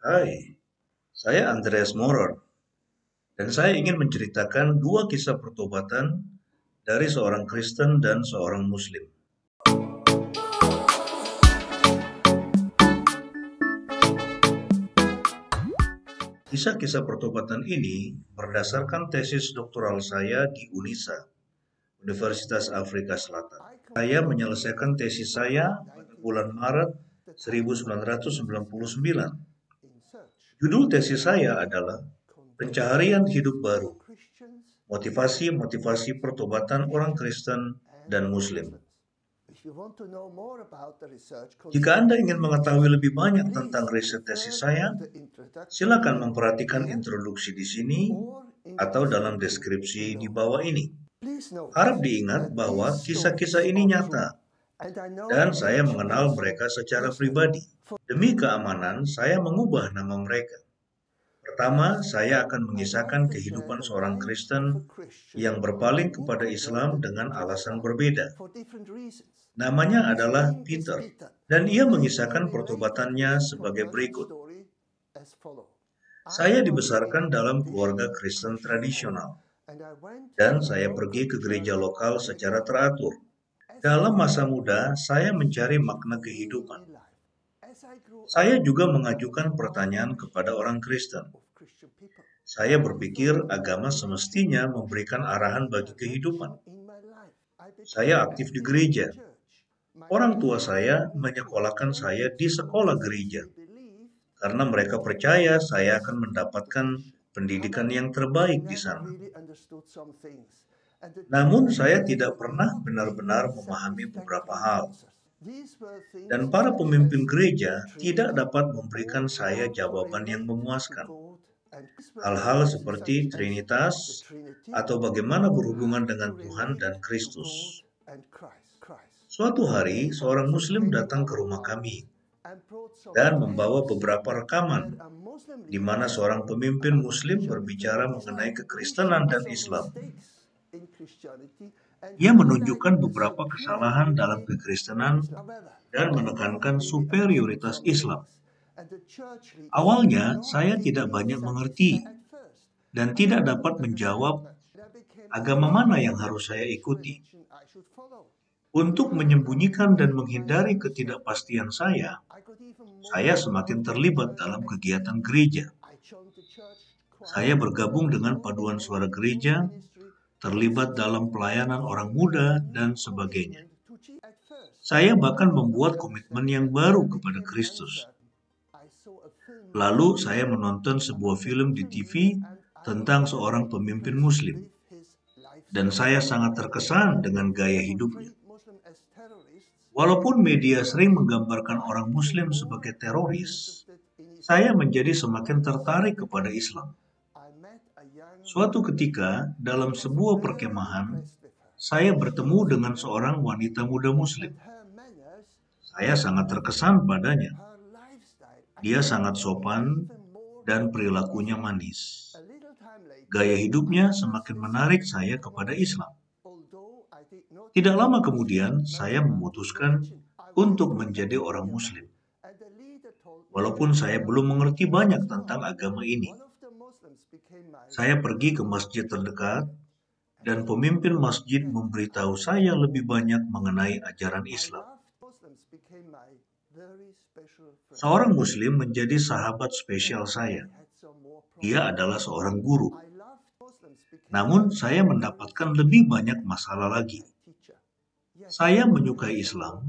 Hai, saya Andreas Morer, dan saya ingin menceritakan dua kisah pertobatan dari seorang Kristen dan seorang Muslim. Kisah-kisah pertobatan ini berdasarkan tesis doktoral saya di UNISA, Universitas Afrika Selatan. Saya menyelesaikan tesis saya pada bulan Maret 1999. Judul tesis saya adalah Pencaharian Hidup Baru, Motivasi-motivasi pertobatan orang Kristen dan Muslim. Jika Anda ingin mengetahui lebih banyak tentang riset tesis saya, silakan memperhatikan introduksi di sini atau dalam deskripsi di bawah ini. Harap diingat bahwa kisah-kisah ini nyata, dan saya mengenal mereka secara pribadi. Demi keamanan, saya mengubah nama mereka. Pertama, saya akan mengisahkan kehidupan seorang Kristen yang berpaling kepada Islam dengan alasan berbeda. Namanya adalah Peter, dan ia mengisahkan pertobatannya sebagai berikut. Saya dibesarkan dalam keluarga Kristen tradisional, dan saya pergi ke gereja lokal secara teratur. Dalam masa muda, saya mencari makna kehidupan. Saya juga mengajukan pertanyaan kepada orang Kristen. Saya berpikir agama semestinya memberikan arahan bagi kehidupan. Saya aktif di gereja. Orang tua saya menyekolahkan saya di sekolah gereja, karena mereka percaya saya akan mendapatkan pendidikan yang terbaik di sana. Namun saya tidak pernah benar-benar memahami beberapa hal. Dan para pemimpin gereja tidak dapat memberikan saya jawaban yang memuaskan. Hal-hal seperti Trinitas atau bagaimana berhubungan dengan Tuhan dan Kristus. Suatu hari, seorang Muslim datang ke rumah kami dan membawa beberapa rekaman di mana seorang pemimpin Muslim berbicara mengenai kekristenan dan Islam. Ia menunjukkan beberapa kesalahan dalam kekristenan dan menekankan superioritas Islam. Awalnya, saya tidak banyak mengerti dan tidak dapat menjawab agama mana yang harus saya ikuti. Untuk menyembunyikan dan menghindari ketidakpastian saya semakin terlibat dalam kegiatan gereja. Saya bergabung dengan paduan suara gereja, terlibat dalam pelayanan orang muda, dan sebagainya. Saya bahkan membuat komitmen yang baru kepada Kristus. Lalu saya menonton sebuah film di TV tentang seorang pemimpin Muslim, dan saya sangat terkesan dengan gaya hidupnya. Walaupun media sering menggambarkan orang Muslim sebagai teroris, saya menjadi semakin tertarik kepada Islam. Suatu ketika, dalam sebuah perkemahan, saya bertemu dengan seorang wanita muda Muslim. Saya sangat terkesan padanya. Dia sangat sopan dan perilakunya manis. Gaya hidupnya semakin menarik saya kepada Islam. Tidak lama kemudian, saya memutuskan untuk menjadi orang Muslim. Walaupun saya belum mengerti banyak tentang agama ini. Saya pergi ke masjid terdekat, dan pemimpin masjid memberitahu saya lebih banyak mengenai ajaran Islam. Seorang Muslim menjadi sahabat spesial saya. Dia adalah seorang guru. Namun, saya mendapatkan lebih banyak masalah lagi. Saya menyukai Islam,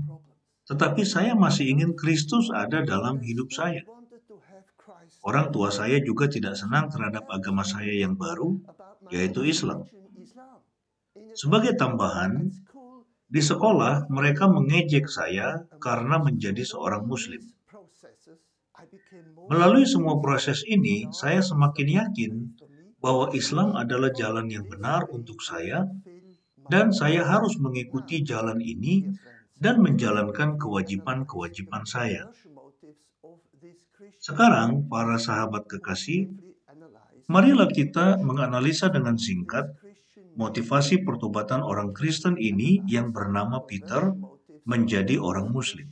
tetapi saya masih ingin Kristus ada dalam hidup saya. Orang tua saya juga tidak senang terhadap agama saya yang baru, yaitu Islam. Sebagai tambahan, di sekolah mereka mengejek saya karena menjadi seorang Muslim. Melalui semua proses ini, saya semakin yakin bahwa Islam adalah jalan yang benar untuk saya, dan saya harus mengikuti jalan ini dan menjalankan kewajiban-kewajiban saya. Sekarang, para sahabat kekasih, marilah kita menganalisa dengan singkat motivasi pertobatan orang Kristen ini yang bernama Peter menjadi orang Muslim.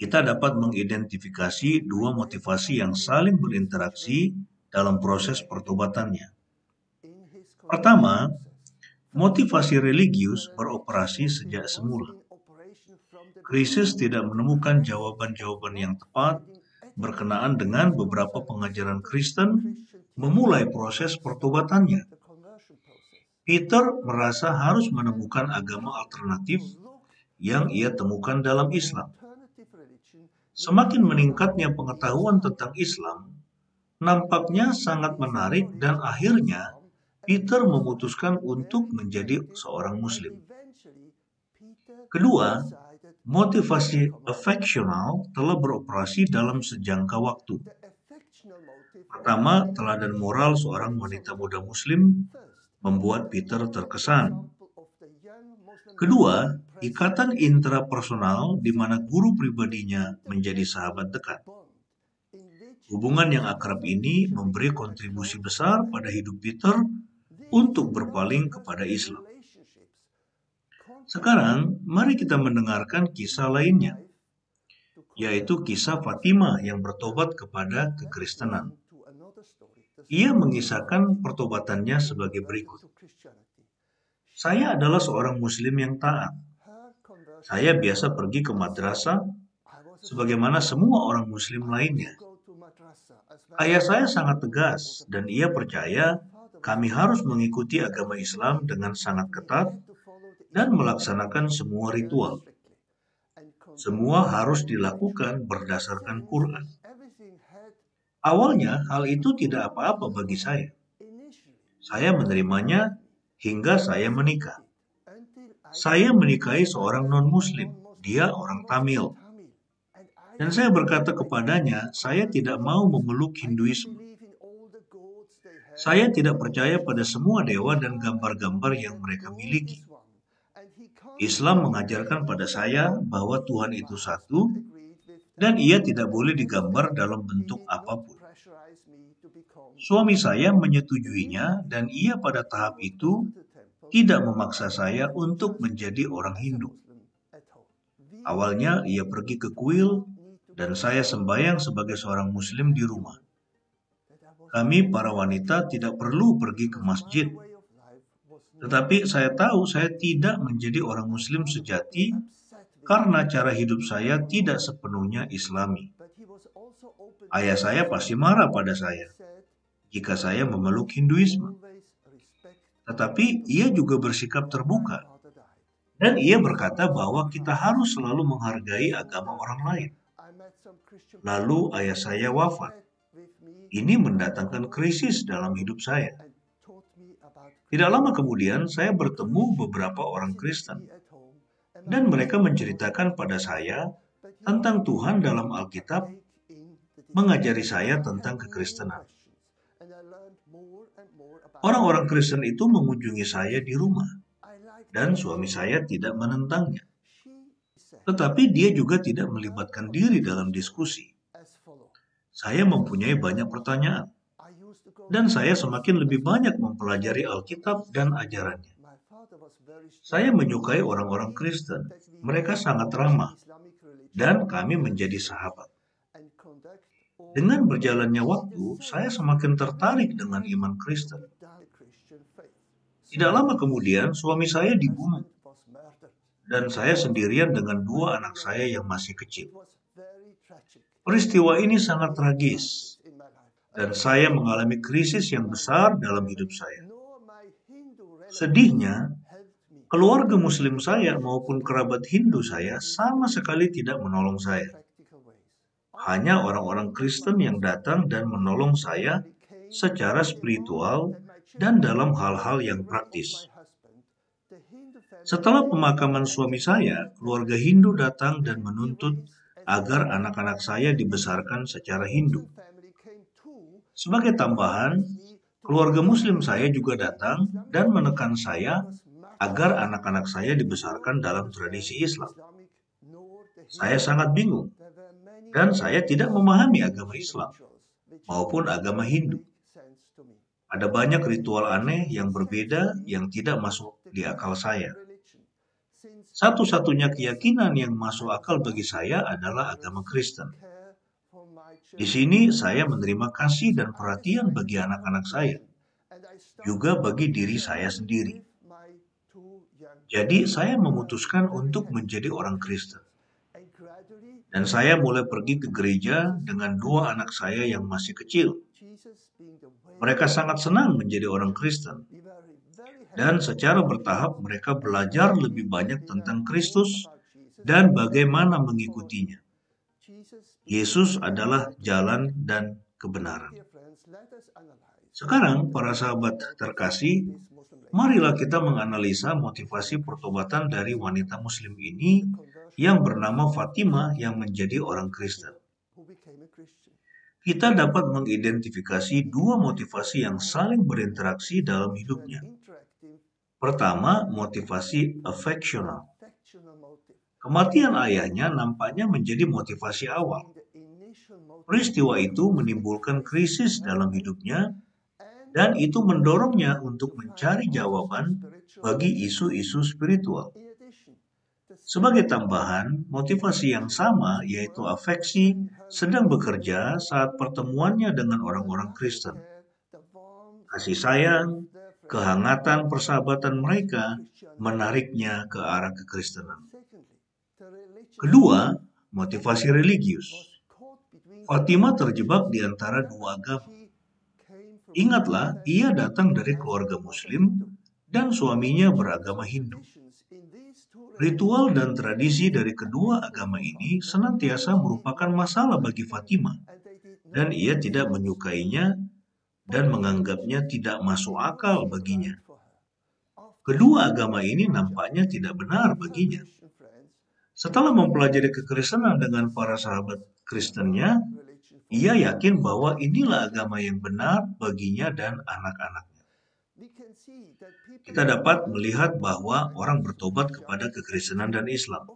kita dapat mengidentifikasi dua motivasi yang saling berinteraksi dalam proses pertobatannya. Pertama, motivasi religius beroperasi sejak semula. Krisis tidak menemukan jawaban-jawaban yang tepat berkenaan dengan beberapa pengajaran Kristen memulai proses pertobatannya. Peter merasa harus menemukan agama alternatif yang ia temukan dalam Islam. Semakin meningkatnya pengetahuan tentang Islam, nampaknya sangat menarik dan akhirnya Peter memutuskan untuk menjadi seorang Muslim. Kedua, motivasi affectional telah beroperasi dalam sejangka waktu. Pertama, teladan moral seorang wanita muda Muslim membuat Peter terkesan. Kedua, ikatan intrapersonal di mana guru pribadinya menjadi sahabat dekat. Hubungan yang akrab ini memberi kontribusi besar pada hidup Peter untuk berpaling kepada Islam. Sekarang, mari kita mendengarkan kisah lainnya, yaitu kisah Fatimah yang bertobat kepada kekristenan. Ia mengisahkan pertobatannya sebagai berikut. Saya adalah seorang Muslim yang taat. Saya biasa pergi ke madrasah sebagaimana semua orang Muslim lainnya. Ayah saya sangat tegas dan ia percaya kami harus mengikuti agama Islam dengan sangat ketat dan melaksanakan semua ritual. Semua harus dilakukan berdasarkan Quran. Awalnya hal itu tidak apa-apa bagi saya. Saya menerimanya hingga saya menikah. Saya menikahi seorang non-Muslim, dia orang Tamil. Dan saya berkata kepadanya, saya tidak mau memeluk Hinduisme. Saya tidak percaya pada semua dewa dan gambar-gambar yang mereka miliki. Islam mengajarkan pada saya bahwa Tuhan itu satu, dan ia tidak boleh digambar dalam bentuk apapun. Suami saya menyetujuinya, dan ia pada tahap itu tidak memaksa saya untuk menjadi orang Hindu. Awalnya ia pergi ke kuil, dan saya sembahyang sebagai seorang Muslim di rumah. Kami para wanita tidak perlu pergi ke masjid. Tetapi saya tahu saya tidak menjadi orang Muslim sejati karena cara hidup saya tidak sepenuhnya Islami. Ayah saya pasti marah pada saya jika saya memeluk Hinduisme. Tetapi ia juga bersikap terbuka. Dan ia berkata bahwa kita harus selalu menghargai agama orang lain. Lalu ayah saya wafat. Ini mendatangkan krisis dalam hidup saya. Tidak lama kemudian saya bertemu beberapa orang Kristen. Dan mereka menceritakan pada saya tentang Tuhan dalam Alkitab, mengajari saya tentang kekristenan. Orang-orang Kristen itu mengunjungi saya di rumah, dan suami saya tidak menentangnya. Tetapi dia juga tidak melibatkan diri dalam diskusi. Saya mempunyai banyak pertanyaan, dan saya semakin lebih banyak mempelajari Alkitab dan ajarannya. Saya menyukai orang-orang Kristen. Mereka sangat ramah, dan kami menjadi sahabat. Dengan berjalannya waktu, saya semakin tertarik dengan iman Kristen. Tidak lama kemudian, suami saya dibunuh, dan saya sendirian dengan dua anak saya yang masih kecil. Peristiwa ini sangat tragis, dan saya mengalami krisis yang besar dalam hidup saya. Sedihnya, keluarga Muslim saya maupun kerabat Hindu saya sama sekali tidak menolong saya. Hanya orang-orang Kristen yang datang dan menolong saya secara spiritual dan dalam hal-hal yang praktis. Setelah pemakaman suami saya, keluarga Hindu datang dan menuntut agar anak-anak saya dibesarkan secara Hindu. Sebagai tambahan, keluarga Muslim saya juga datang dan menekan saya agar anak-anak saya dibesarkan dalam tradisi Islam. Saya sangat bingung, dan saya tidak memahami agama Islam maupun agama Hindu. Ada banyak ritual aneh yang berbeda yang tidak masuk di akal saya. Satu-satunya keyakinan yang masuk akal bagi saya adalah agama Kristen. Di sini saya menerima kasih dan perhatian bagi anak-anak saya, juga bagi diri saya sendiri. Jadi saya memutuskan untuk menjadi orang Kristen. Dan saya mulai pergi ke gereja dengan dua anak saya yang masih kecil. Mereka sangat senang menjadi orang Kristen. Dan secara bertahap mereka belajar lebih banyak tentang Kristus dan bagaimana mengikutinya. Yesus adalah jalan dan kebenaran. Sekarang, para sahabat terkasih, marilah kita menganalisa motivasi pertobatan dari wanita Muslim ini yang bernama Fatimah yang menjadi orang Kristen. Kita dapat mengidentifikasi dua motivasi yang saling berinteraksi dalam hidupnya. Pertama, motivasi affectional. Kematian ayahnya nampaknya menjadi motivasi awal. Peristiwa itu menimbulkan krisis dalam hidupnya, dan itu mendorongnya untuk mencari jawaban bagi isu-isu spiritual. Sebagai tambahan, motivasi yang sama, yaitu afeksi, sedang bekerja saat pertemuannya dengan orang-orang Kristen. Kasih sayang, kehangatan persahabatan mereka menariknya ke arah kekristenan. Kedua, motivasi religius. Fatimah terjebak di antara dua agama. Ingatlah, ia datang dari keluarga Muslim dan suaminya beragama Hindu. Ritual dan tradisi dari kedua agama ini senantiasa merupakan masalah bagi Fatimah, dan ia tidak menyukainya dan menganggapnya tidak masuk akal baginya. Kedua agama ini nampaknya tidak benar baginya. Setelah mempelajari kekristenan dengan para sahabat Kristennya, ia yakin bahwa inilah agama yang benar baginya dan anak-anaknya. Kita dapat melihat bahwa orang bertobat kepada kekristenan dan Islam.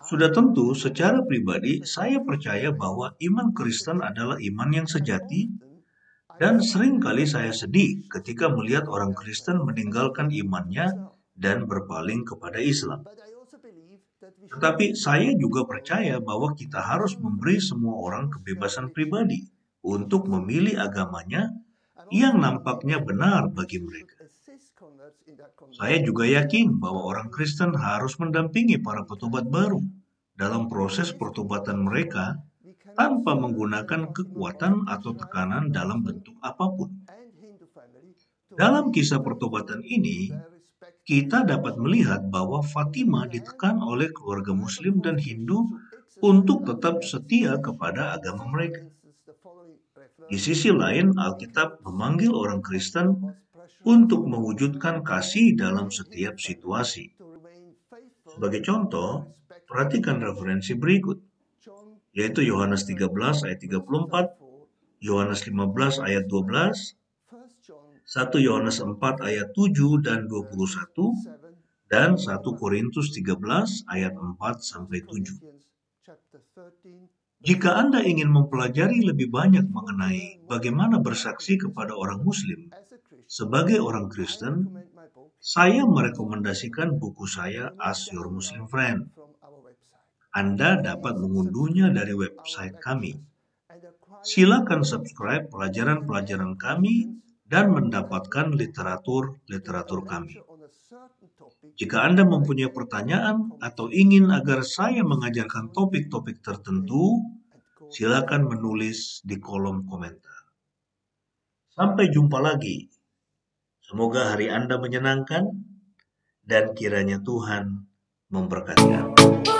Sudah tentu, secara pribadi, saya percaya bahwa iman Kristen adalah iman yang sejati, dan seringkali saya sedih ketika melihat orang Kristen meninggalkan imannya dan berpaling kepada Islam. Tetapi saya juga percaya bahwa kita harus memberi semua orang kebebasan pribadi untuk memilih agamanya yang nampaknya benar bagi mereka. Saya juga yakin bahwa orang Kristen harus mendampingi para petobat baru dalam proses pertobatan mereka tanpa menggunakan kekuatan atau tekanan dalam bentuk apapun. Dalam kisah pertobatan ini, kita dapat melihat bahwa Fatimah ditekan oleh keluarga Muslim dan Hindu untuk tetap setia kepada agama mereka. Di sisi lain, Alkitab memanggil orang Kristen untuk mewujudkan kasih dalam setiap situasi. Sebagai contoh, perhatikan referensi berikut, yaitu Yohanes 13 ayat 34, Yohanes 15 ayat 12, 1 Yohanes 4 ayat 7 dan 21, dan 1 Korintus 13 ayat 4-7. Jika Anda ingin mempelajari lebih banyak mengenai bagaimana bersaksi kepada orang Muslim sebagai orang Kristen, saya merekomendasikan buku saya Ask Your Muslim Friend. Anda dapat mengunduhnya dari website kami. Silakan subscribe pelajaran-pelajaran kami dan mendapatkan literatur kami. Jika Anda mempunyai pertanyaan atau ingin agar saya mengajarkan topik-topik tertentu, silakan menulis di kolom komentar. Sampai jumpa lagi. Semoga hari Anda menyenangkan dan kiranya Tuhan memberkati Anda.